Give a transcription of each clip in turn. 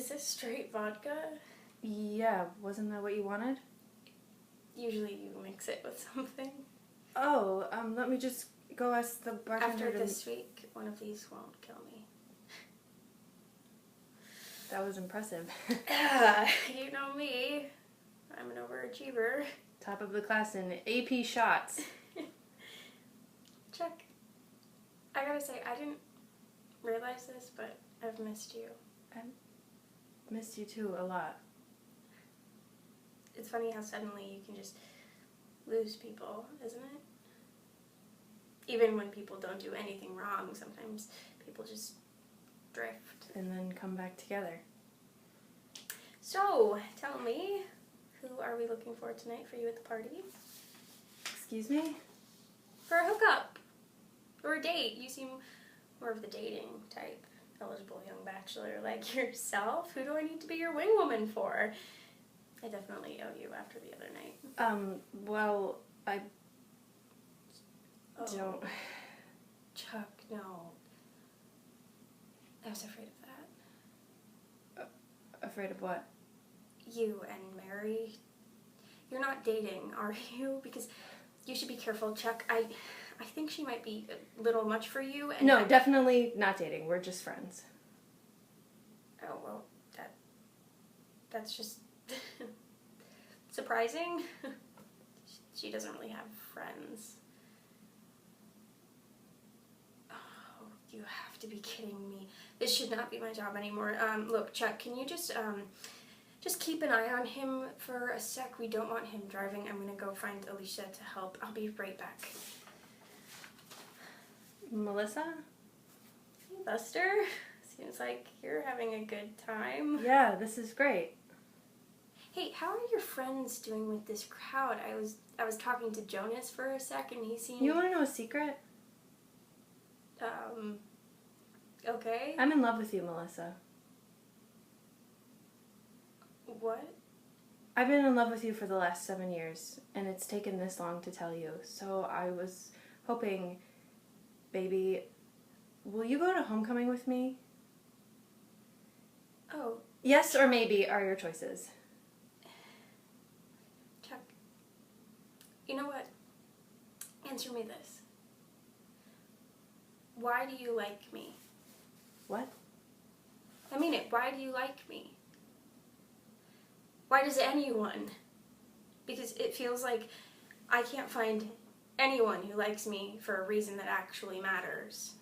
Is this straight vodka? Yeah, wasn't that what you wanted? Usually you mix it with something. Oh, let me just go ask the bartender. After this week, one of these won't kill me. That was impressive. You know me. I'm an overachiever. Top of the class in AP shots. Chuck, I gotta say, I didn't realize this, but I've missed you. I missed you too a lot. It's funny how suddenly you can just lose people, isn't it? Even when people don't do anything wrong, sometimes people just drift. And then come back together. So, tell me, who are we looking for tonight for you at the party? Excuse me? For a hookup. Or a date. You seem more of the dating type. Eligible young bachelor like yourself. Who do I need to be your wing woman for? I definitely owe you after the other night. Well, I don't... Chuck, no. I was afraid of that. Afraid of what? You and Mary. You're not dating, are you? Because you should be careful, Chuck. I think she might be a little much for you. And No, definitely not dating. We're just friends. Oh, well, that's just surprising. She doesn't really have friends. Oh, you have to be kidding me. This should not be my job anymore. Look, Chuck, can you just keep an eye on him for a sec? We don't want him driving. I'm gonna go find Alicia to help. I'll be right back. Melissa? Hey, Buster. Seems like you're having a good time. Yeah, this is great. Hey, how are your friends doing with this crowd? I was talking to Jonas for a sec and he seemed... You want to know a secret? Okay. I'm in love with you, Melissa. What? I've been in love with you for the last 7 years, and it's taken this long to tell you. So I was hoping, baby, will you go to homecoming with me? Oh. Yes or maybe are your choices. Chuck, you know what? Answer me this. Why do you like me? What? I mean it. Why do you like me? Why does anyone? Because it feels like I can't find anyone who likes me for a reason that actually matters.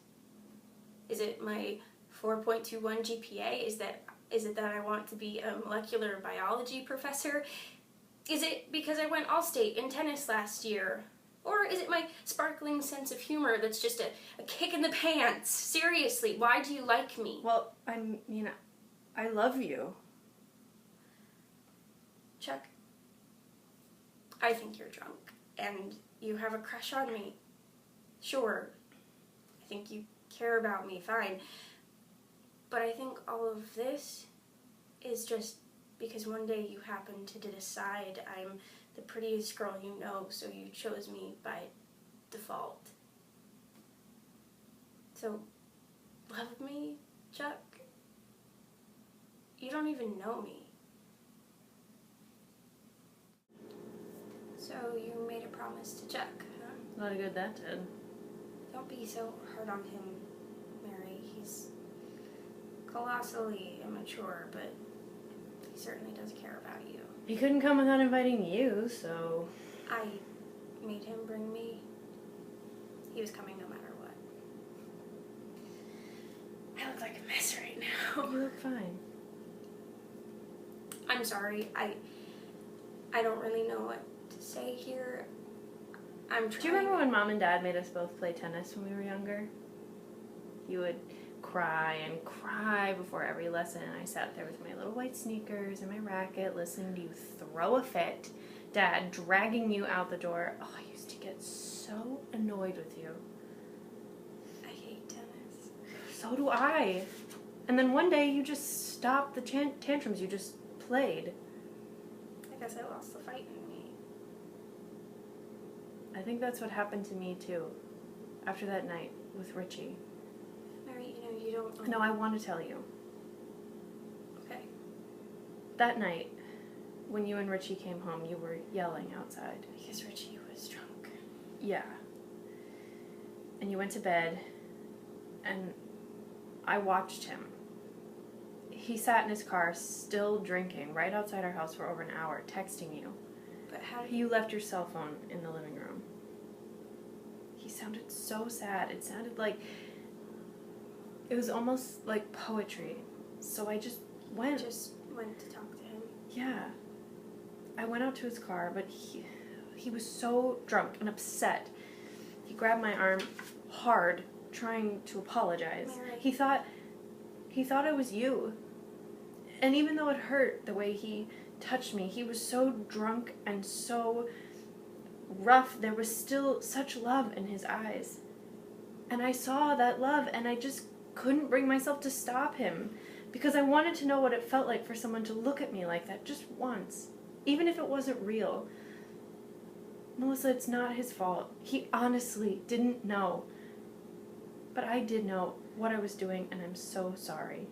Is it my 4.21 GPA? Is it that I want to be a molecular biology professor? Is it because I went All-State in tennis last year? Or is it my sparkling sense of humor that's just a kick in the pants? Seriously, why do you like me? Well, I love you. Chuck, I think you're drunk, and you have a crush on me. Sure, I think you care about me, fine. But I think all of this is just because one day you happened to decide I'm the prettiest girl you know, so you chose me by default. So, love me, Chuck? You don't even know me. So you made a promise to Chuck, huh? A lot of good that did. Don't be so hard on him, Mary. He's colossally immature, but he certainly does care about you. He couldn't come without inviting you, so... I made him bring me. He was coming no matter what. I look like a mess right now. You look fine. I'm sorry. I don't really know what to say here. I'm trying. Do you remember when Mom and Dad made us both play tennis when we were younger? You would cry and cry before every lesson. I sat there with my little white sneakers and my racket listening to you throw a fit. Dad dragging you out the door. Oh, I used to get so annoyed with you. I hate tennis. So do I. And then one day you just stopped the tantrums. You just played. I guess I lost the fight in me. I think that's what happened to me too. After that night with Richie. Mary, you know, you don't... No, I want to tell you. Okay. that night, when you and Richie came home, you were yelling outside. Because Richie was drunk. Yeah. And you went to bed, and I watched him. He sat in his car, still drinking, right outside our house for over an hour, texting you. But how did You left your cell phone in the living room. He sounded so sad. It sounded like... It was almost like poetry. So I just went. Just went to talk to him. Yeah. I went out to his car, but he was so drunk and upset. He grabbed my arm hard, trying to apologize. Mary. He thought it was you. And even though it hurt the way he touched me, he was so drunk and so rough. There was still such love in his eyes. And I saw that love, and I just couldn't bring myself to stop him, because I wanted to know what it felt like for someone to look at me like that just once, even if it wasn't real. Melissa, it's not his fault. He honestly didn't know. But I did know what I was doing, and I'm so sorry.